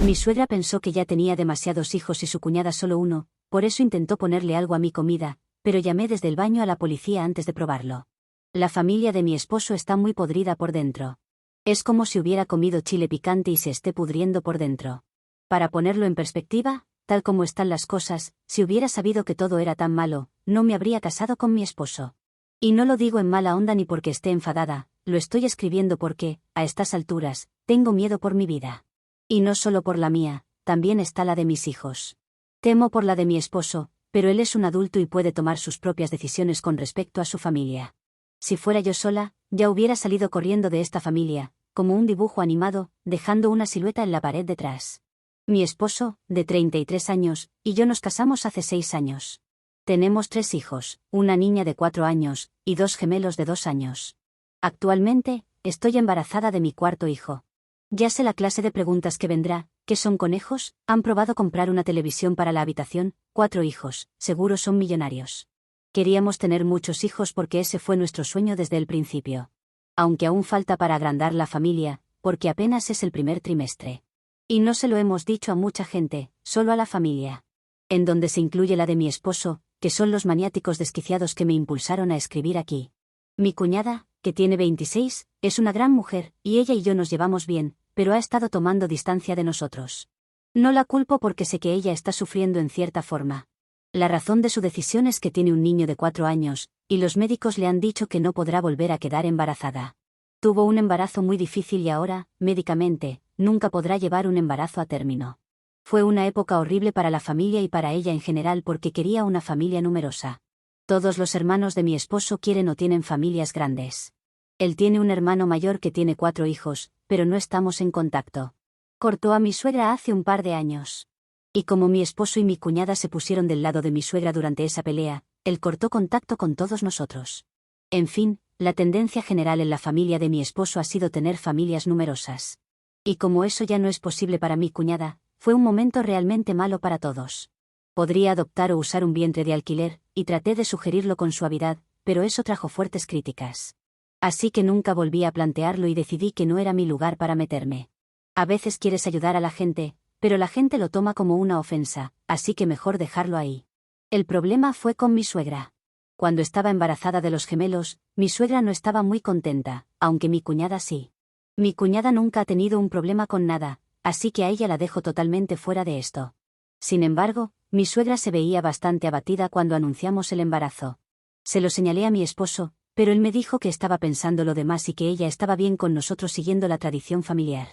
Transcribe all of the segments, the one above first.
Mi suegra pensó que ya tenía demasiados hijos y su cuñada solo uno, por eso intentó ponerle algo a mi comida, pero llamé desde el baño a la policía antes de probarlo. La familia de mi esposo está muy podrida por dentro. Es como si hubiera comido chile picante y se esté pudriendo por dentro. Para ponerlo en perspectiva, tal como están las cosas, si hubiera sabido que todo era tan malo, no me habría casado con mi esposo. Y no lo digo en mala onda ni porque esté enfadada, lo estoy escribiendo porque, a estas alturas, tengo miedo por mi vida. Y no solo por la mía, también está la de mis hijos. Temo por la de mi esposo, pero él es un adulto y puede tomar sus propias decisiones con respecto a su familia. Si fuera yo sola, ya hubiera salido corriendo de esta familia, como un dibujo animado, dejando una silueta en la pared detrás. Mi esposo, de 33 años, y yo nos casamos hace 6 años. Tenemos 3 hijos, una niña de 4 años, y 2 gemelos de 2 años. Actualmente, estoy embarazada de mi 4.º hijo. Ya sé la clase de preguntas que vendrá. ¿Qué son conejos? ¿Han probado comprar una televisión para la habitación? 4 hijos, seguro son millonarios. Queríamos tener muchos hijos porque ese fue nuestro sueño desde el principio. Aunque aún falta para agrandar la familia, porque apenas es el primer trimestre. Y no se lo hemos dicho a mucha gente, solo a la familia. En donde se incluye la de mi esposo, que son los maniáticos desquiciados que me impulsaron a escribir aquí. Mi cuñada, que tiene 26, es una gran mujer, y ella y yo nos llevamos bien, pero ha estado tomando distancia de nosotros. No la culpo porque sé que ella está sufriendo en cierta forma. La razón de su decisión es que tiene un niño de 4 años, y los médicos le han dicho que no podrá volver a quedar embarazada. Tuvo un embarazo muy difícil y ahora, médicamente, nunca podrá llevar un embarazo a término. Fue una época horrible para la familia y para ella en general porque quería una familia numerosa. Todos los hermanos de mi esposo quieren o tienen familias grandes. Él tiene un hermano mayor que tiene 4 hijos, pero no estamos en contacto. Cortó a mi suegra hace un par de años. Y como mi esposo y mi cuñada se pusieron del lado de mi suegra durante esa pelea, él cortó contacto con todos nosotros. En fin, la tendencia general en la familia de mi esposo ha sido tener familias numerosas. Y como eso ya no es posible para mi cuñada, fue un momento realmente malo para todos. Podría adoptar o usar un vientre de alquiler, y traté de sugerirlo con suavidad, pero eso trajo fuertes críticas. Así que nunca volví a plantearlo y decidí que no era mi lugar para meterme. A veces quieres ayudar a la gente, pero la gente lo toma como una ofensa, así que mejor dejarlo ahí. El problema fue con mi suegra. Cuando estaba embarazada de los gemelos, mi suegra no estaba muy contenta, aunque mi cuñada sí. Mi cuñada nunca ha tenido un problema con nada, así que a ella la dejo totalmente fuera de esto. Sin embargo, mi suegra se veía bastante abatida cuando anunciamos el embarazo. Se lo señalé a mi esposo, pero él me dijo que estaba pensando lo demás y que ella estaba bien con nosotros siguiendo la tradición familiar.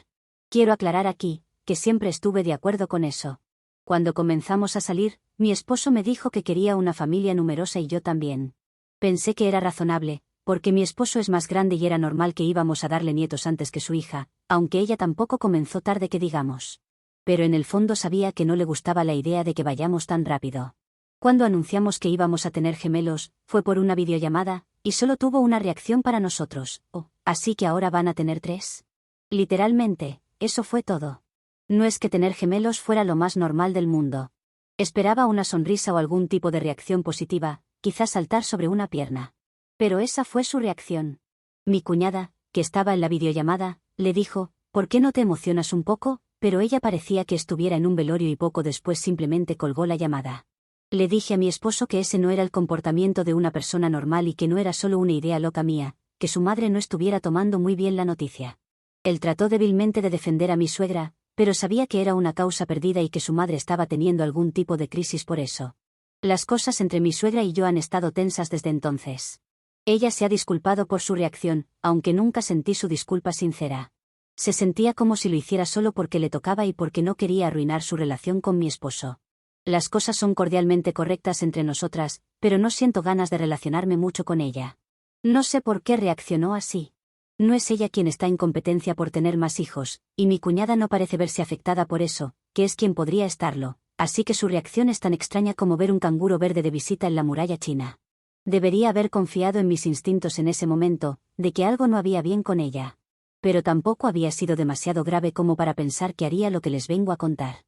Quiero aclarar aquí, que siempre estuve de acuerdo con eso. Cuando comenzamos a salir, mi esposo me dijo que quería una familia numerosa y yo también. Pensé que era razonable, porque mi esposo es más grande y era normal que íbamos a darle nietos antes que su hija, aunque ella tampoco comenzó tarde que digamos. Pero en el fondo sabía que no le gustaba la idea de que vayamos tan rápido. Cuando anunciamos que íbamos a tener gemelos, fue por una videollamada, y solo tuvo una reacción para nosotros. Oh, ¿así que ahora van a tener 3? Literalmente, eso fue todo. No es que tener gemelos fuera lo más normal del mundo. Esperaba una sonrisa o algún tipo de reacción positiva, quizás saltar sobre una pierna. Pero esa fue su reacción. Mi cuñada, que estaba en la videollamada, le dijo, ¿por qué no te emocionas un poco? Pero ella parecía que estuviera en un velorio y poco después simplemente colgó la llamada. Le dije a mi esposo que ese no era el comportamiento de una persona normal y que no era solo una idea loca mía, que su madre no estuviera tomando muy bien la noticia. Él trató débilmente de defender a mi suegra, pero sabía que era una causa perdida y que su madre estaba teniendo algún tipo de crisis por eso. Las cosas entre mi suegra y yo han estado tensas desde entonces. Ella se ha disculpado por su reacción, aunque nunca sentí su disculpa sincera. Se sentía como si lo hiciera solo porque le tocaba y porque no quería arruinar su relación con mi esposo. Las cosas son cordialmente correctas entre nosotras, pero no siento ganas de relacionarme mucho con ella. No sé por qué reaccionó así. No es ella quien está en competencia por tener más hijos, y mi cuñada no parece verse afectada por eso, que es quien podría estarlo, así que su reacción es tan extraña como ver un canguro verde de visita en la muralla china. Debería haber confiado en mis instintos en ese momento, de que algo no había bien con ella. Pero tampoco había sido demasiado grave como para pensar que haría lo que les vengo a contar.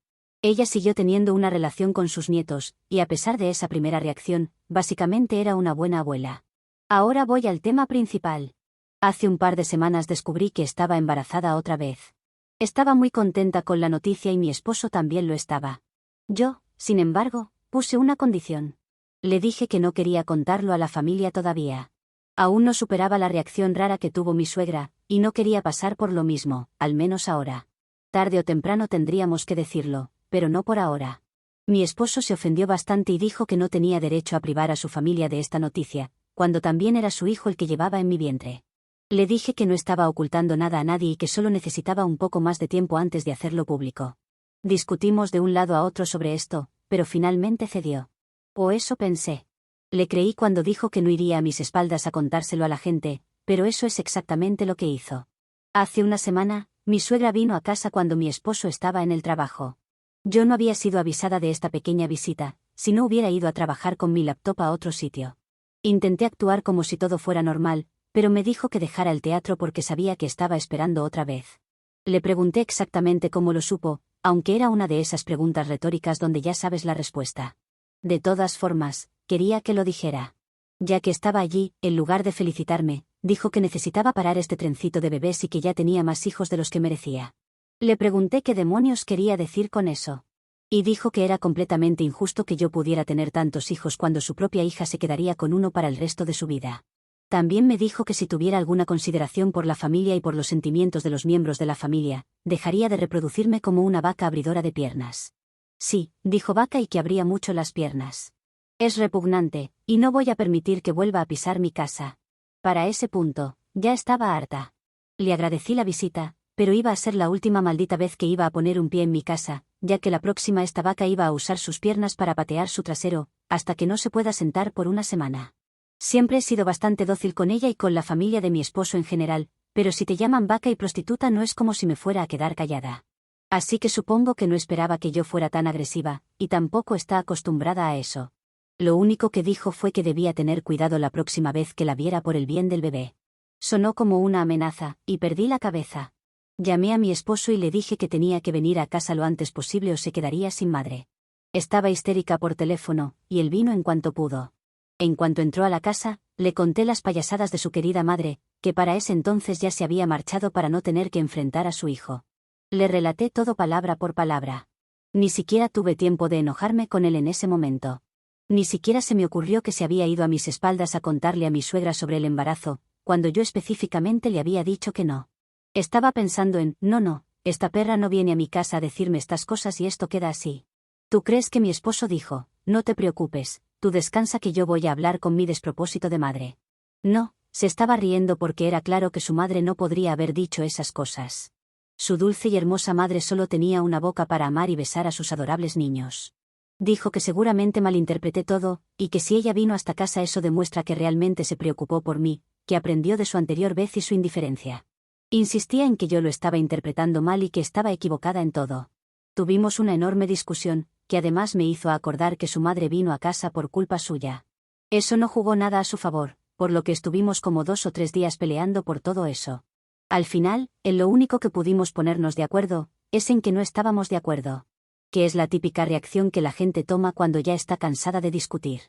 Ella siguió teniendo una relación con sus nietos, y a pesar de esa primera reacción, básicamente era una buena abuela. Ahora voy al tema principal. Hace un par de semanas descubrí que estaba embarazada otra vez. Estaba muy contenta con la noticia y mi esposo también lo estaba. Yo, sin embargo, puse una condición. Le dije que no quería contarlo a la familia todavía. Aún no superaba la reacción rara que tuvo mi suegra, y no quería pasar por lo mismo, al menos ahora. Tarde o temprano tendríamos que decirlo, pero no por ahora. Mi esposo se ofendió bastante y dijo que no tenía derecho a privar a su familia de esta noticia, cuando también era su hijo el que llevaba en mi vientre. Le dije que no estaba ocultando nada a nadie y que solo necesitaba un poco más de tiempo antes de hacerlo público. Discutimos de un lado a otro sobre esto, pero finalmente cedió. O eso pensé. Le creí cuando dijo que no iría a mis espaldas a contárselo a la gente, pero eso es exactamente lo que hizo. Hace una semana, mi suegra vino a casa cuando mi esposo estaba en el trabajo. Yo no había sido avisada de esta pequeña visita, si no hubiera ido a trabajar con mi laptop a otro sitio. Intenté actuar como si todo fuera normal, pero me dijo que dejara el teatro porque sabía que estaba esperando otra vez. Le pregunté exactamente cómo lo supo, aunque era una de esas preguntas retóricas donde ya sabes la respuesta. De todas formas, quería que lo dijera. Ya que estaba allí, en lugar de felicitarme, dijo que necesitaba parar este trencito de bebés y que ya tenía más hijos de los que merecía. Le pregunté qué demonios quería decir con eso. Y dijo que era completamente injusto que yo pudiera tener tantos hijos cuando su propia hija se quedaría con uno para el resto de su vida. También me dijo que si tuviera alguna consideración por la familia y por los sentimientos de los miembros de la familia, dejaría de reproducirme como una vaca abridora de piernas. Sí, dijo vaca y que abría mucho las piernas. Es repugnante, y no voy a permitir que vuelva a pisar mi casa. Para ese punto, ya estaba harta. Le agradecí la visita, pero iba a ser la última maldita vez que iba a poner un pie en mi casa, ya que la próxima esta vaca iba a usar sus piernas para patear su trasero, hasta que no se pueda sentar por una semana. Siempre he sido bastante dócil con ella y con la familia de mi esposo en general, pero si te llaman vaca y prostituta no es como si me fuera a quedar callada. Así que supongo que no esperaba que yo fuera tan agresiva, y tampoco está acostumbrada a eso. Lo único que dijo fue que debía tener cuidado la próxima vez que la viera por el bien del bebé. Sonó como una amenaza, y perdí la cabeza. Llamé a mi esposo y le dije que tenía que venir a casa lo antes posible o se quedaría sin madre. Estaba histérica por teléfono, y él vino en cuanto pudo. En cuanto entró a la casa, le conté las payasadas de su querida madre, que para ese entonces ya se había marchado para no tener que enfrentar a su hijo. Le relaté todo palabra por palabra. Ni siquiera tuve tiempo de enojarme con él en ese momento. Ni siquiera se me ocurrió que se había ido a mis espaldas a contarle a mi suegra sobre el embarazo, cuando yo específicamente le había dicho que no. Estaba pensando en, no, esta perra no viene a mi casa a decirme estas cosas y esto queda así. ¿Tú crees que mi esposo dijo, no te preocupes, tú descansa que yo voy a hablar con mi despropósito de madre? No, se estaba riendo porque era claro que su madre no podría haber dicho esas cosas. Su dulce y hermosa madre solo tenía una boca para amar y besar a sus adorables niños. Dijo que seguramente malinterpreté todo, y que si ella vino hasta casa eso demuestra que realmente se preocupó por mí, que aprendió de su anterior vez y su indiferencia. Insistía en que yo lo estaba interpretando mal y que estaba equivocada en todo. Tuvimos una enorme discusión, que además me hizo acordar que su madre vino a casa por culpa suya. Eso no jugó nada a su favor, por lo que estuvimos como 2 o 3 días peleando por todo eso. Al final, en lo único que pudimos ponernos de acuerdo, es en que no estábamos de acuerdo. Que es la típica reacción que la gente toma cuando ya está cansada de discutir.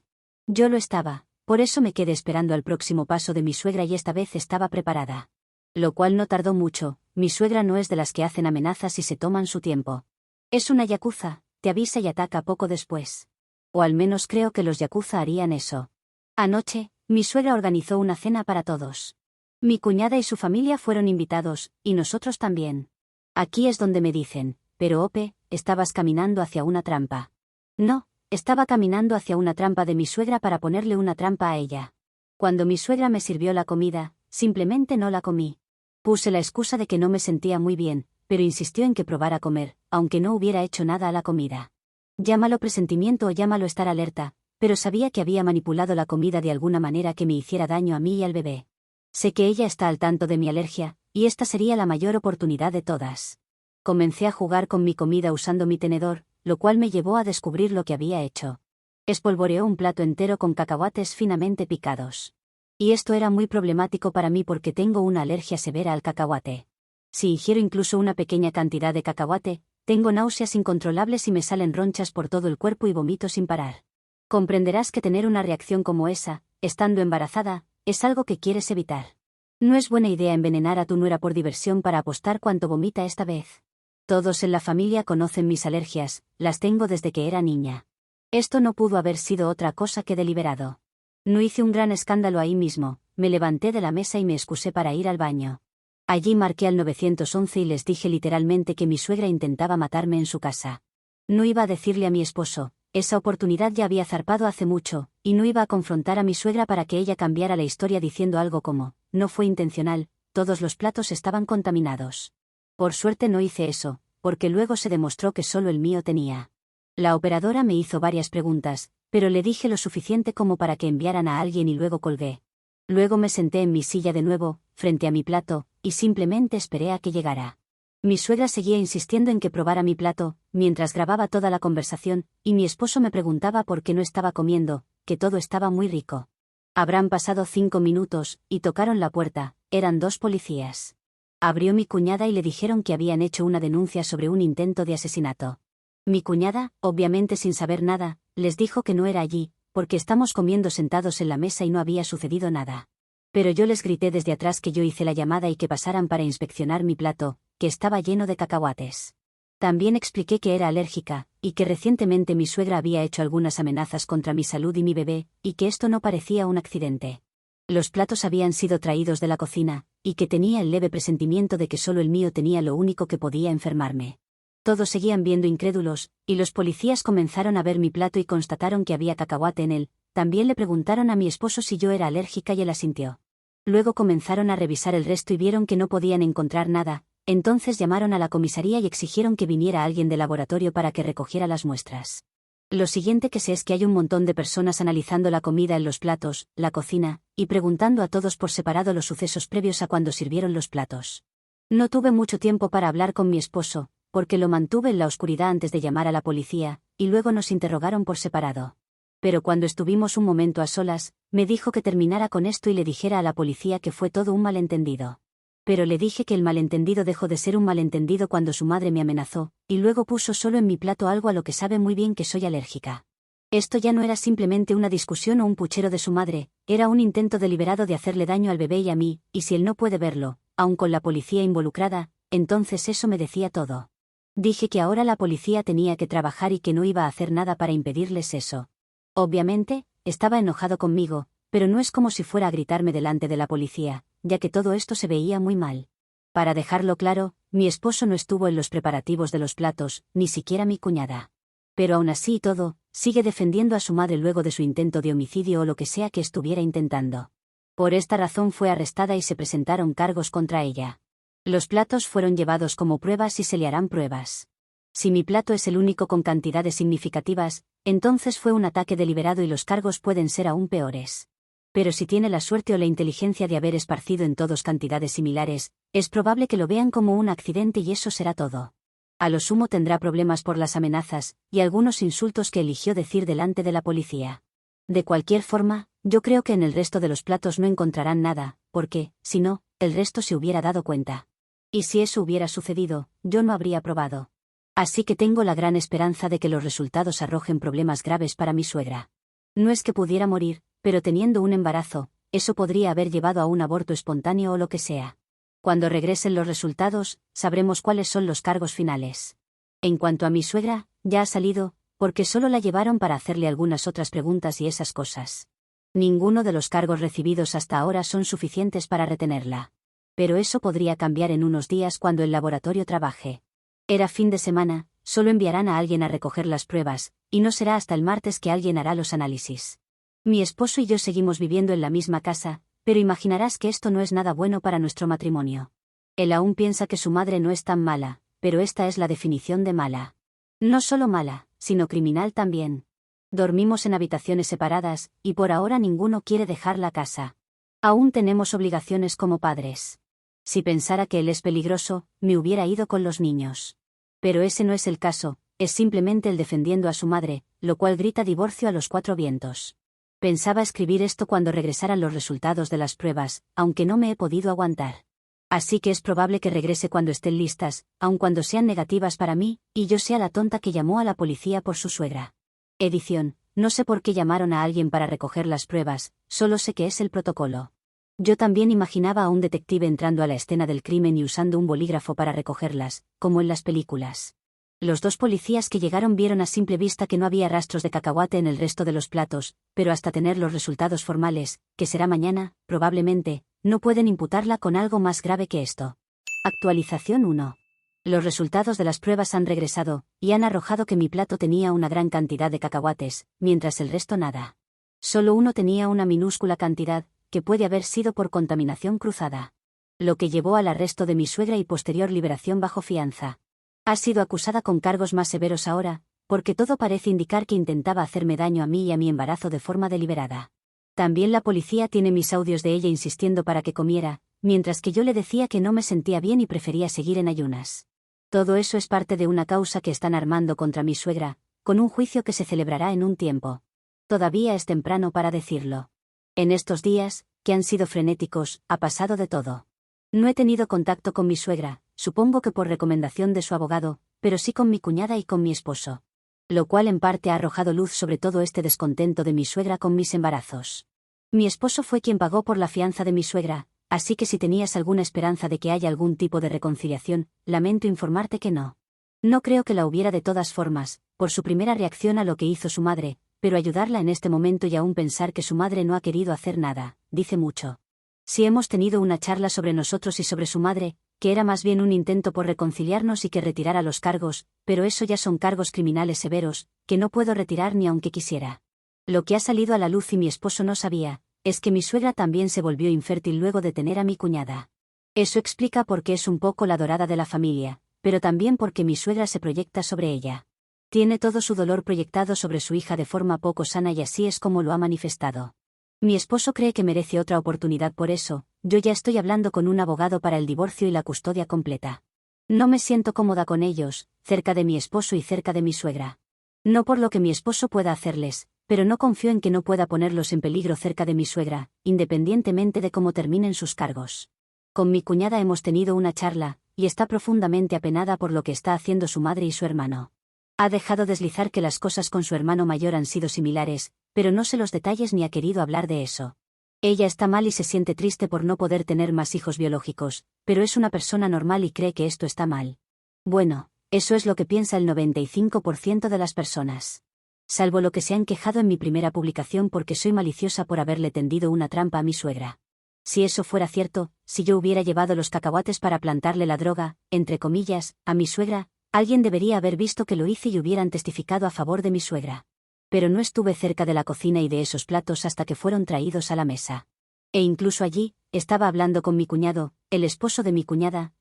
Yo lo estaba, por eso me quedé esperando al próximo paso de mi suegra y esta vez estaba preparada. Lo cual no tardó mucho, mi suegra no es de las que hacen amenazas y se toman su tiempo. Es una yakuza, te avisa y ataca poco después. O al menos creo que los yakuza harían eso. Anoche, mi suegra organizó una cena para todos. Mi cuñada y su familia fueron invitados, y nosotros también. Aquí es donde me dicen, pero Ope, estabas caminando hacia una trampa. No, estaba caminando hacia una trampa de mi suegra para ponerle una trampa a ella. Cuando mi suegra me sirvió la comida, simplemente no la comí. Puse la excusa de que no me sentía muy bien, pero insistió en que probara comer, aunque no hubiera hecho nada a la comida. Llámalo presentimiento o llámalo estar alerta, pero sabía que había manipulado la comida de alguna manera que me hiciera daño a mí y al bebé. Sé que ella está al tanto de mi alergia, y esta sería la mayor oportunidad de todas. Comencé a jugar con mi comida usando mi tenedor, lo cual me llevó a descubrir lo que había hecho. Espolvoreó un plato entero con cacahuates finamente picados. Y esto era muy problemático para mí porque tengo una alergia severa al cacahuate. Si ingiero incluso una pequeña cantidad de cacahuate, tengo náuseas incontrolables y me salen ronchas por todo el cuerpo y vomito sin parar. Comprenderás que tener una reacción como esa, estando embarazada, es algo que quieres evitar. No es buena idea envenenar a tu nuera por diversión para apostar cuánto vomita esta vez. Todos en la familia conocen mis alergias, las tengo desde que era niña. Esto no pudo haber sido otra cosa que deliberado. No hice un gran escándalo ahí mismo, me levanté de la mesa y me excusé para ir al baño. Allí marqué al 911 y les dije literalmente que mi suegra intentaba matarme en su casa. No iba a decirle a mi esposo, esa oportunidad ya había zarpado hace mucho, y no iba a confrontar a mi suegra para que ella cambiara la historia diciendo algo como, no fue intencional, todos los platos estaban contaminados. Por suerte no hice eso, porque luego se demostró que solo el mío tenía. La operadora me hizo varias preguntas, pero le dije lo suficiente como para que enviaran a alguien y luego colgué. Luego me senté en mi silla de nuevo, frente a mi plato, y simplemente esperé a que llegara. Mi suegra seguía insistiendo en que probara mi plato, mientras grababa toda la conversación, y mi esposo me preguntaba por qué no estaba comiendo, que todo estaba muy rico. Habrán pasado 5 minutos, y tocaron la puerta, eran 2 policías. Abrió mi cuñada y le dijeron que habían hecho una denuncia sobre un intento de asesinato. Mi cuñada, obviamente sin saber nada, les dijo que no era allí, porque estamos comiendo sentados en la mesa y no había sucedido nada. Pero yo les grité desde atrás que yo hice la llamada y que pasaran para inspeccionar mi plato, que estaba lleno de cacahuates. También expliqué que era alérgica, y que recientemente mi suegra había hecho algunas amenazas contra mi salud y mi bebé, y que esto no parecía un accidente. Los platos habían sido traídos de la cocina, y que tenía el leve presentimiento de que solo el mío tenía lo único que podía enfermarme. Todos seguían viendo incrédulos, y los policías comenzaron a ver mi plato y constataron que había cacahuate en él. También le preguntaron a mi esposo si yo era alérgica y él asintió. Luego comenzaron a revisar el resto y vieron que no podían encontrar nada, entonces llamaron a la comisaría y exigieron que viniera alguien del laboratorio para que recogiera las muestras. Lo siguiente que sé es que hay un montón de personas analizando la comida en los platos, la cocina, y preguntando a todos por separado los sucesos previos a cuando sirvieron los platos. No tuve mucho tiempo para hablar con mi esposo, porque lo mantuve en la oscuridad antes de llamar a la policía, y luego nos interrogaron por separado. Pero cuando estuvimos un momento a solas, me dijo que terminara con esto y le dijera a la policía que fue todo un malentendido. Pero le dije que el malentendido dejó de ser un malentendido cuando su madre me amenazó, y luego puso solo en mi plato algo a lo que sabe muy bien que soy alérgica. Esto ya no era simplemente una discusión o un puchero de su madre, era un intento deliberado de hacerle daño al bebé y a mí, y si él no puede verlo, aun con la policía involucrada, entonces eso me decía todo. Dije que ahora la policía tenía que trabajar y que no iba a hacer nada para impedirles eso. Obviamente, estaba enojado conmigo, pero no es como si fuera a gritarme delante de la policía, ya que todo esto se veía muy mal. Para dejarlo claro, mi esposo no estuvo en los preparativos de los platos, ni siquiera mi cuñada. Pero aún así y todo, sigue defendiendo a su madre luego de su intento de homicidio o lo que sea que estuviera intentando. Por esta razón fue arrestada y se presentaron cargos contra ella. Los platos fueron llevados como pruebas y se le harán pruebas. Si mi plato es el único con cantidades significativas, entonces fue un ataque deliberado y los cargos pueden ser aún peores. Pero si tiene la suerte o la inteligencia de haber esparcido en todos cantidades similares, es probable que lo vean como un accidente y eso será todo. A lo sumo tendrá problemas por las amenazas y algunos insultos que eligió decir delante de la policía. De cualquier forma, yo creo que en el resto de los platos no encontrarán nada, porque, si no, el resto se hubiera dado cuenta. Y si eso hubiera sucedido, yo no habría probado. Así que tengo la gran esperanza de que los resultados arrojen problemas graves para mi suegra. No es que pudiera morir, pero teniendo un embarazo, eso podría haber llevado a un aborto espontáneo o lo que sea. Cuando regresen los resultados, sabremos cuáles son los cargos finales. En cuanto a mi suegra, ya ha salido, porque solo la llevaron para hacerle algunas otras preguntas y esas cosas. Ninguno de los cargos recibidos hasta ahora son suficientes para retenerla. Pero eso podría cambiar en unos días cuando el laboratorio trabaje. Era fin de semana, solo enviarán a alguien a recoger las pruebas, y no será hasta el martes que alguien hará los análisis. Mi esposo y yo seguimos viviendo en la misma casa, pero imaginarás que esto no es nada bueno para nuestro matrimonio. Él aún piensa que su madre no es tan mala, pero esta es la definición de mala. No solo mala, sino criminal también. Dormimos en habitaciones separadas, y por ahora ninguno quiere dejar la casa. Aún tenemos obligaciones como padres. Si pensara que él es peligroso, me hubiera ido con los niños. Pero ese no es el caso, es simplemente él defendiendo a su madre, lo cual grita divorcio a los 4 vientos. Pensaba escribir esto cuando regresaran los resultados de las pruebas, aunque no me he podido aguantar. Así que es probable que regrese cuando estén listas, aun cuando sean negativas para mí, y yo sea la tonta que llamó a la policía por su suegra. Edición, no sé por qué llamaron a alguien para recoger las pruebas, solo sé que es el protocolo. Yo también imaginaba a un detective entrando a la escena del crimen y usando un bolígrafo para recogerlas, como en las películas. Los dos policías que llegaron vieron a simple vista que no había rastros de cacahuate en el resto de los platos, pero hasta tener los resultados formales, que será mañana, probablemente, no pueden imputarla con algo más grave que esto. Actualización 1. Los resultados de las pruebas han regresado, y han arrojado que mi plato tenía una gran cantidad de cacahuates, mientras el resto nada. Solo uno tenía una minúscula cantidad, que puede haber sido por contaminación cruzada. Lo que llevó al arresto de mi suegra y posterior liberación bajo fianza. Ha sido acusada con cargos más severos ahora, porque todo parece indicar que intentaba hacerme daño a mí y a mi embarazo de forma deliberada. También la policía tiene mis audios de ella insistiendo para que comiera, mientras que yo le decía que no me sentía bien y prefería seguir en ayunas. Todo eso es parte de una causa que están armando contra mi suegra, con un juicio que se celebrará en un tiempo. Todavía es temprano para decirlo. En estos días, que han sido frenéticos, ha pasado de todo. No he tenido contacto con mi suegra, supongo que por recomendación de su abogado, pero sí con mi cuñada y con mi esposo. Lo cual en parte ha arrojado luz sobre todo este descontento de mi suegra con mis embarazos. Mi esposo fue quien pagó por la fianza de mi suegra, así que si tenías alguna esperanza de que haya algún tipo de reconciliación, lamento informarte que no. No creo que la hubiera de todas formas, por su primera reacción a lo que hizo su madre, pero ayudarla en este momento y aún pensar que su madre no ha querido hacer nada, dice mucho. Si hemos tenido una charla sobre nosotros y sobre su madre, que era más bien un intento por reconciliarnos y que retirara los cargos, pero eso ya son cargos criminales severos, que no puedo retirar ni aunque quisiera. Lo que ha salido a la luz y mi esposo no sabía, es que mi suegra también se volvió infértil luego de tener a mi cuñada. Eso explica por qué es un poco la dorada de la familia, pero también porque mi suegra se proyecta sobre ella. Tiene todo su dolor proyectado sobre su hija de forma poco sana y así es como lo ha manifestado. Mi esposo cree que merece otra oportunidad por eso, yo ya estoy hablando con un abogado para el divorcio y la custodia completa. No me siento cómoda con ellos, cerca de mi esposo y cerca de mi suegra. No por lo que mi esposo pueda hacerles, pero no confío en que no pueda ponerlos en peligro cerca de mi suegra, independientemente de cómo terminen sus cargos. Con mi cuñada hemos tenido una charla, y está profundamente apenada por lo que está haciendo su madre y su hermano. Ha dejado deslizar que las cosas con su hermano mayor han sido similares, pero no sé los detalles ni ha querido hablar de eso. Ella está mal y se siente triste por no poder tener más hijos biológicos, pero es una persona normal y cree que esto está mal. Bueno, eso es lo que piensa el 95% de las personas. Salvo lo que se han quejado en mi primera publicación porque soy maliciosa por haberle tendido una trampa a mi suegra. Si eso fuera cierto, si yo hubiera llevado los cacahuates para plantarle la droga, entre comillas, a mi suegra, alguien debería haber visto que lo hice y hubieran testificado a favor de mi suegra. Pero no estuve cerca de la cocina y de esos platos hasta que fueron traídos a la mesa. E incluso allí, estaba hablando con mi cuñado, el esposo de mi cuñada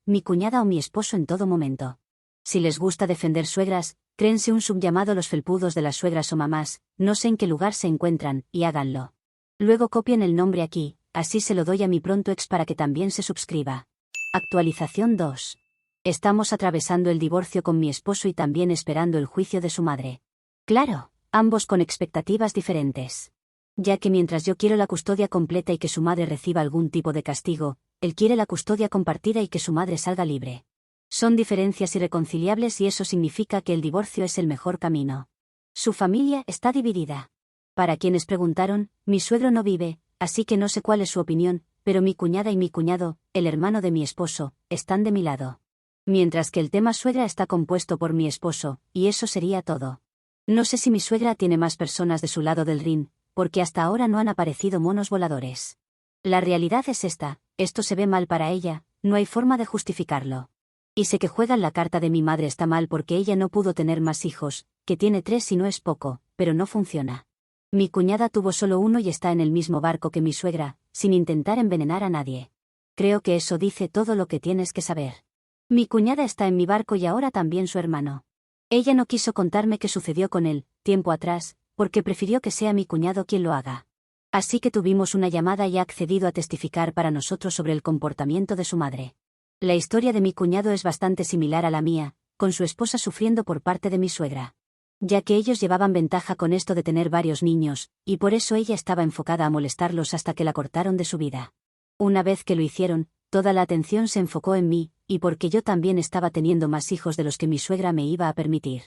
o mi esposo en todo momento. Si les gusta defender suegras, créense un subllamado los felpudos de las suegras o mamás, no sé en qué lugar se encuentran, y háganlo. Luego copien el nombre aquí, así se lo doy a mi pronto ex para que también se suscriba. Actualización 2. Estamos atravesando el divorcio con mi esposo y también esperando el juicio de su madre. Claro, ambos con expectativas diferentes. Ya que mientras yo quiero la custodia completa y que su madre reciba algún tipo de castigo, él quiere la custodia compartida y que su madre salga libre. Son diferencias irreconciliables y eso significa que el divorcio es el mejor camino. Su familia está dividida. Para quienes preguntaron, mi suegro no vive, así que no sé cuál es su opinión, pero mi cuñada y mi cuñado, el hermano de mi esposo, están de mi lado. Mientras que el tema suegra está compuesto por mi esposo, y eso sería todo. No sé si mi suegra tiene más personas de su lado del ring, porque hasta ahora no han aparecido monos voladores. La realidad es esta, esto se ve mal para ella, no hay forma de justificarlo. Y sé que juegan la carta de mi madre está mal porque ella no pudo tener más hijos, que tiene 3 y no es poco, pero no funciona. Mi cuñada tuvo solo uno y está en el mismo barco que mi suegra, sin intentar envenenar a nadie. Creo que eso dice todo lo que tienes que saber. Mi cuñada está en mi barco y ahora también su hermano. Ella no quiso contarme qué sucedió con él, tiempo atrás, porque prefirió que sea mi cuñado quien lo haga. Así que tuvimos una llamada y ha accedido a testificar para nosotros sobre el comportamiento de su madre. La historia de mi cuñado es bastante similar a la mía, con su esposa sufriendo por parte de mi suegra. Ya que ellos llevaban ventaja con esto de tener varios niños, y por eso ella estaba enfocada a molestarlos hasta que la cortaron de su vida. Una vez que lo hicieron, toda la atención se enfocó en mí, y porque yo también estaba teniendo más hijos de los que mi suegra me iba a permitir.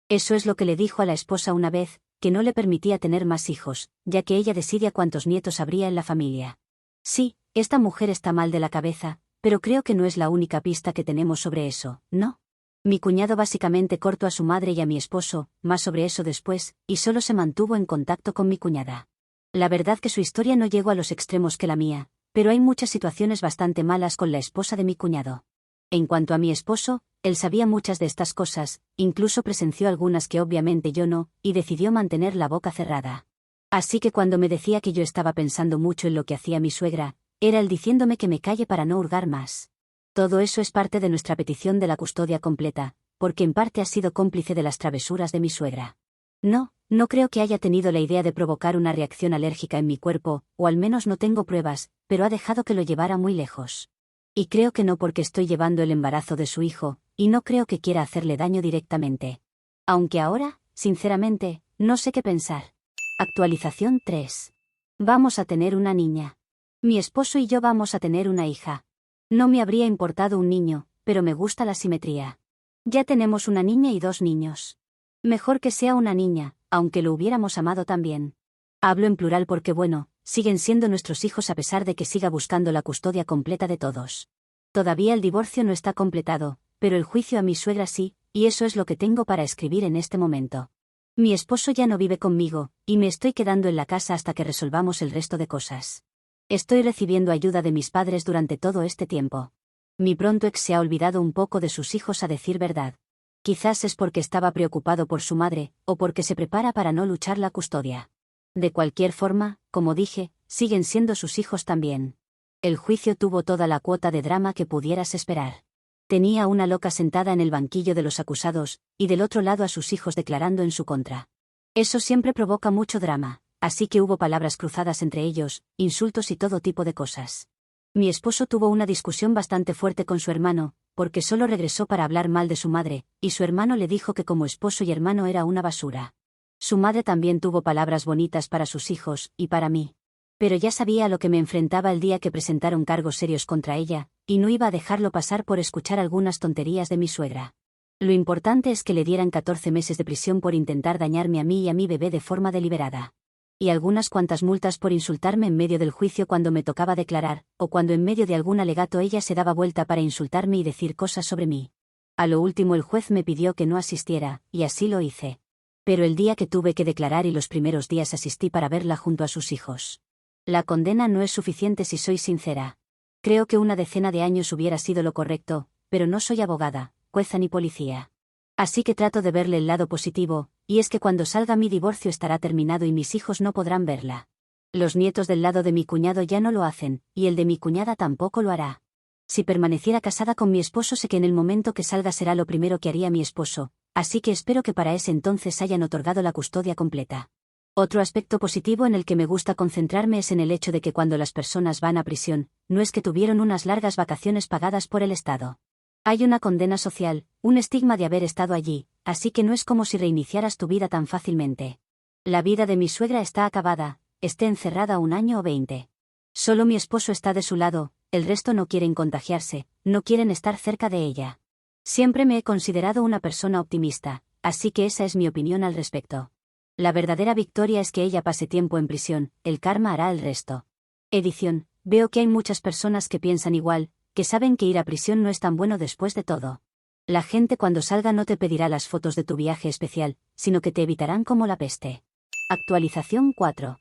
Eso es lo que le dijo a la esposa una vez, que no le permitía tener más hijos, ya que ella decidía cuántos nietos habría en la familia. Sí, Esta mujer está mal de la cabeza, pero creo que no es la única pista que tenemos sobre eso, ¿no? Mi cuñado básicamente cortó a su madre y a mi esposo, más sobre eso después, y solo se mantuvo en contacto con mi cuñada. La verdad que su historia no llegó a los extremos que la mía, pero hay muchas situaciones bastante malas con la esposa de mi cuñado. En cuanto a mi esposo, él sabía muchas de estas cosas, incluso presenció algunas que obviamente yo no, y decidió mantener la boca cerrada. Así que cuando me decía que yo estaba pensando mucho en lo que hacía mi suegra, era él diciéndome que me calle para no hurgar más. Todo eso es parte de nuestra petición de la custodia completa, porque en parte ha sido cómplice de las travesuras de mi suegra. No creo que haya tenido la idea de provocar una reacción alérgica en mi cuerpo, o al menos no tengo pruebas, pero ha dejado que lo llevara muy lejos. Y creo que no porque estoy llevando el embarazo de su hijo, y no creo que quiera hacerle daño directamente. Aunque ahora, sinceramente, no sé qué pensar. Actualización 3. Vamos a tener una niña. Mi esposo y yo vamos a tener una hija. No me habría importado un niño, pero me gusta la simetría. Ya tenemos una niña y 2 niños. Mejor que sea una niña, aunque lo hubiéramos amado también. Hablo en plural porque bueno, siguen siendo nuestros hijos a pesar de que siga buscando la custodia completa de todos. Todavía el divorcio no está completado, pero el juicio a mi suegra sí, y eso es lo que tengo para escribir en este momento. Mi esposo ya no vive conmigo, y me estoy quedando en la casa hasta que resolvamos el resto de cosas. Estoy recibiendo ayuda de mis padres durante todo este tiempo. Mi pronto ex se ha olvidado un poco de sus hijos a decir verdad. Quizás es porque estaba preocupado por su madre, o porque se prepara para no luchar la custodia. De cualquier forma, como dije, siguen siendo sus hijos también. El juicio tuvo toda la cuota de drama que pudieras esperar. Tenía una loca sentada en el banquillo de los acusados, y del otro lado a sus hijos declarando en su contra. Eso siempre provoca mucho drama, así que hubo palabras cruzadas entre ellos, insultos y todo tipo de cosas. Mi esposo tuvo una discusión bastante fuerte con su hermano, porque solo regresó para hablar mal de su madre, y su hermano le dijo que como esposo y hermano era una basura. Su madre también tuvo palabras bonitas para sus hijos, y para mí. Pero ya sabía a lo que me enfrentaba el día que presentaron cargos serios contra ella, y no iba a dejarlo pasar por escuchar algunas tonterías de mi suegra. Lo importante es que le dieran 14 meses de prisión por intentar dañarme a mí y a mi bebé de forma deliberada. Y algunas cuantas multas por insultarme en medio del juicio cuando me tocaba declarar, o cuando en medio de algún alegato ella se daba vuelta para insultarme y decir cosas sobre mí. A lo último el juez me pidió que no asistiera, y así lo hice. Pero el día que tuve que declarar y los primeros días asistí para verla junto a sus hijos. La condena no es suficiente si soy sincera. Creo que una decena de años hubiera sido lo correcto, pero no soy abogada, jueza ni policía. Así que trato de verle el lado positivo, y es que cuando salga mi divorcio estará terminado y mis hijos no podrán verla. Los nietos del lado de mi cuñado ya no lo hacen, y el de mi cuñada tampoco lo hará. Si permaneciera casada con mi esposo sé que en el momento que salga será lo primero que haría mi esposo, así que espero que para ese entonces hayan otorgado la custodia completa. Otro aspecto positivo en el que me gusta concentrarme es en el hecho de que cuando las personas van a prisión, no es que tuvieron unas largas vacaciones pagadas por el Estado. Hay una condena social, un estigma de haber estado allí, así que no es como si reiniciaras tu vida tan fácilmente. La vida de mi suegra está acabada, esté encerrada 1 año o 20. Solo mi esposo está de su lado, el resto no quieren contagiarse, no quieren estar cerca de ella. Siempre me he considerado una persona optimista, así que esa es mi opinión al respecto. La verdadera victoria es que ella pase tiempo en prisión, el karma hará el resto. Edición, veo que hay muchas personas que piensan igual, que saben que ir a prisión no es tan bueno después de todo. La gente cuando salga no te pedirá las fotos de tu viaje especial, sino que te evitarán como la peste. Actualización 4.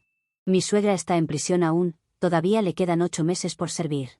Mi suegra está en prisión aún, todavía le quedan 8 meses por servir.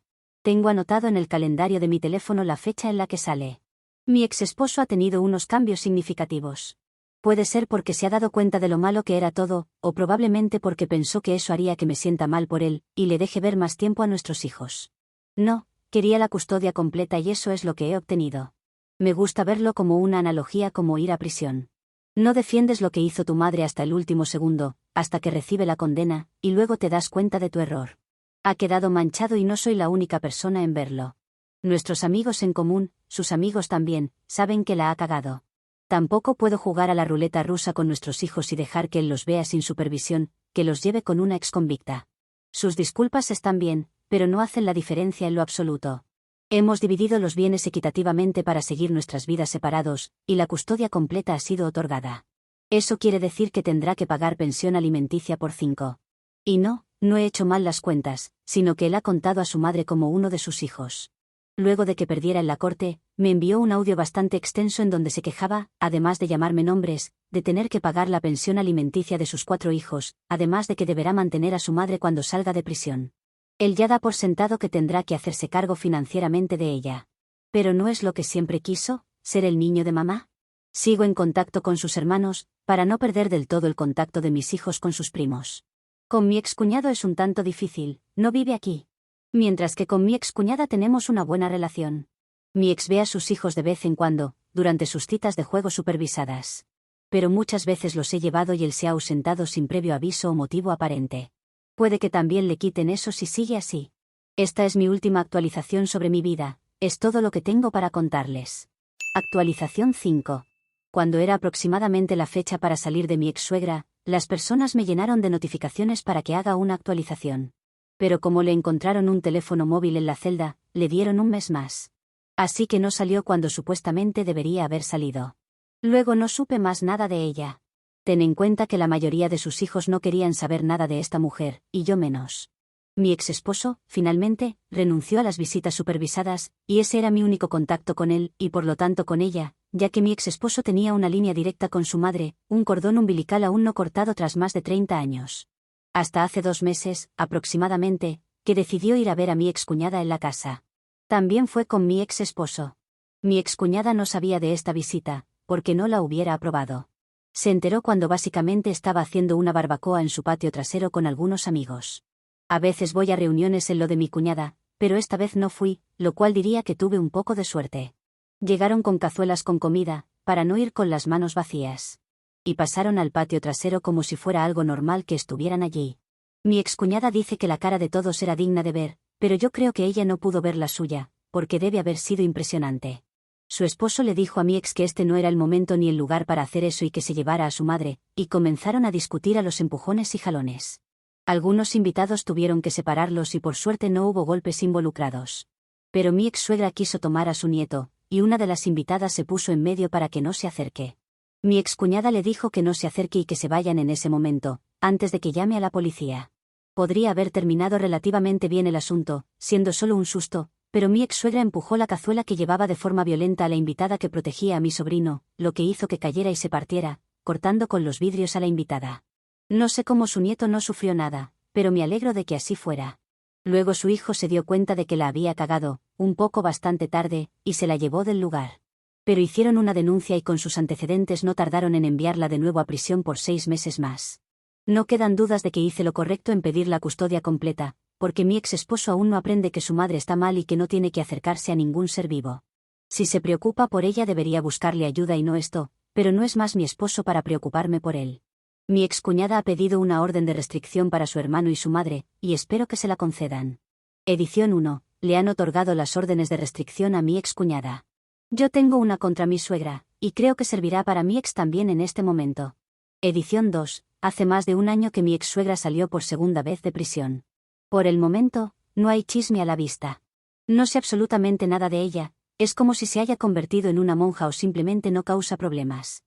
Tengo anotado en el calendario de mi teléfono la fecha en la que sale. Mi ex esposo ha tenido unos cambios significativos. Puede ser porque se ha dado cuenta de lo malo que era todo, o probablemente porque pensó que eso haría que me sienta mal por él, y le deje ver más tiempo a nuestros hijos. No, quería la custodia completa y eso es lo que he obtenido. Me gusta verlo como una analogía como ir a prisión. No defiendes lo que hizo tu madre hasta el último segundo, hasta que recibe la condena, y luego te das cuenta de tu error. Ha quedado manchado y no soy la única persona en verlo. Nuestros amigos en común, sus amigos también, saben que la ha cagado. Tampoco puedo jugar a la ruleta rusa con nuestros hijos y dejar que él los vea sin supervisión, que los lleve con una exconvicta. Sus disculpas están bien, pero no hacen la diferencia en lo absoluto. Hemos dividido los bienes equitativamente para seguir nuestras vidas separados, y la custodia completa ha sido otorgada. Eso quiere decir que tendrá que pagar pensión alimenticia por 5. Y no no he hecho mal las cuentas, sino que él ha contado a su madre como uno de sus hijos. Luego de que perdiera en la corte, me envió un audio bastante extenso en donde se quejaba, además de llamarme nombres, de tener que pagar la pensión alimenticia de sus 4 hijos, además de que deberá mantener a su madre cuando salga de prisión. Él ya da por sentado que tendrá que hacerse cargo financieramente de ella. Pero ¿no es lo que siempre quiso, ser el niño de mamá? Sigo en contacto con sus hermanos, para no perder del todo el contacto de mis hijos con sus primos. Con mi excuñado es un tanto difícil, no vive aquí. Mientras que con mi excuñada tenemos una buena relación. Mi ex ve a sus hijos de vez en cuando, durante sus citas de juego supervisadas. Pero muchas veces los he llevado y él se ha ausentado sin previo aviso o motivo aparente. Puede que también le quiten eso si sigue así. Esta es mi última actualización sobre mi vida, es todo lo que tengo para contarles. Actualización 5. Cuando era aproximadamente la fecha para salir de mi ex suegra, las personas me llenaron de notificaciones para que haga una actualización. Pero como le encontraron un teléfono móvil en la celda, le dieron un mes más. Así que no salió cuando supuestamente debería haber salido. Luego no supe más nada de ella. Ten en cuenta que la mayoría de sus hijos no querían saber nada de esta mujer, y yo menos. Mi ex esposo, finalmente, renunció a las visitas supervisadas, y ese era mi único contacto con él, y por lo tanto con ella, ya que mi ex esposo tenía una línea directa con su madre, un cordón umbilical aún no cortado tras más de 30 años. Hasta hace 2 meses, aproximadamente, que decidió ir a ver a mi excuñada en la casa. También fue con mi ex esposo. Mi excuñada no sabía de esta visita, porque no la hubiera aprobado. Se enteró cuando básicamente estaba haciendo una barbacoa en su patio trasero con algunos amigos. A veces voy a reuniones en lo de mi cuñada, pero esta vez no fui, lo cual diría que tuve un poco de suerte. Llegaron con cazuelas con comida, para no ir con las manos vacías. Y pasaron al patio trasero como si fuera algo normal que estuvieran allí. Mi excuñada dice que la cara de todos era digna de ver, pero yo creo que ella no pudo ver la suya, porque debe haber sido impresionante. Su esposo le dijo a mi ex que este no era el momento ni el lugar para hacer eso y que se llevara a su madre, y comenzaron a discutir a los empujones y jalones. Algunos invitados tuvieron que separarlos y por suerte no hubo golpes involucrados. Pero mi ex suegra quiso tomar a su nieto, y una de las invitadas se puso en medio para que no se acerque. Mi excuñada le dijo que no se acerque y que se vayan en ese momento, antes de que llame a la policía. Podría haber terminado relativamente bien el asunto, siendo solo un susto, pero mi ex-suegra empujó la cazuela que llevaba de forma violenta a la invitada que protegía a mi sobrino, lo que hizo que cayera y se partiera, cortando con los vidrios a la invitada. No sé cómo su nieto no sufrió nada, pero me alegro de que así fuera. Luego su hijo se dio cuenta de que la había cagado, un poco bastante tarde, y se la llevó del lugar. Pero hicieron una denuncia y con sus antecedentes no tardaron en enviarla de nuevo a prisión por 6 meses más. No quedan dudas de que hice lo correcto en pedir la custodia completa, porque mi ex esposo aún no aprende que su madre está mal y que no tiene que acercarse a ningún ser vivo. Si se preocupa por ella debería buscarle ayuda y no esto, pero no es más mi esposo para preocuparme por él. Mi excuñada ha pedido una orden de restricción para su hermano y su madre, y espero que se la concedan. Edición 1. Le han otorgado las órdenes de restricción a mi excuñada. Yo tengo una contra mi suegra, y creo que servirá para mi ex también en este momento. Edición 2. Hace más de un año que mi ex suegra salió por segunda vez de prisión. Por el momento, no hay chisme a la vista. No sé absolutamente nada de ella, es como si se haya convertido en una monja o simplemente no causa problemas.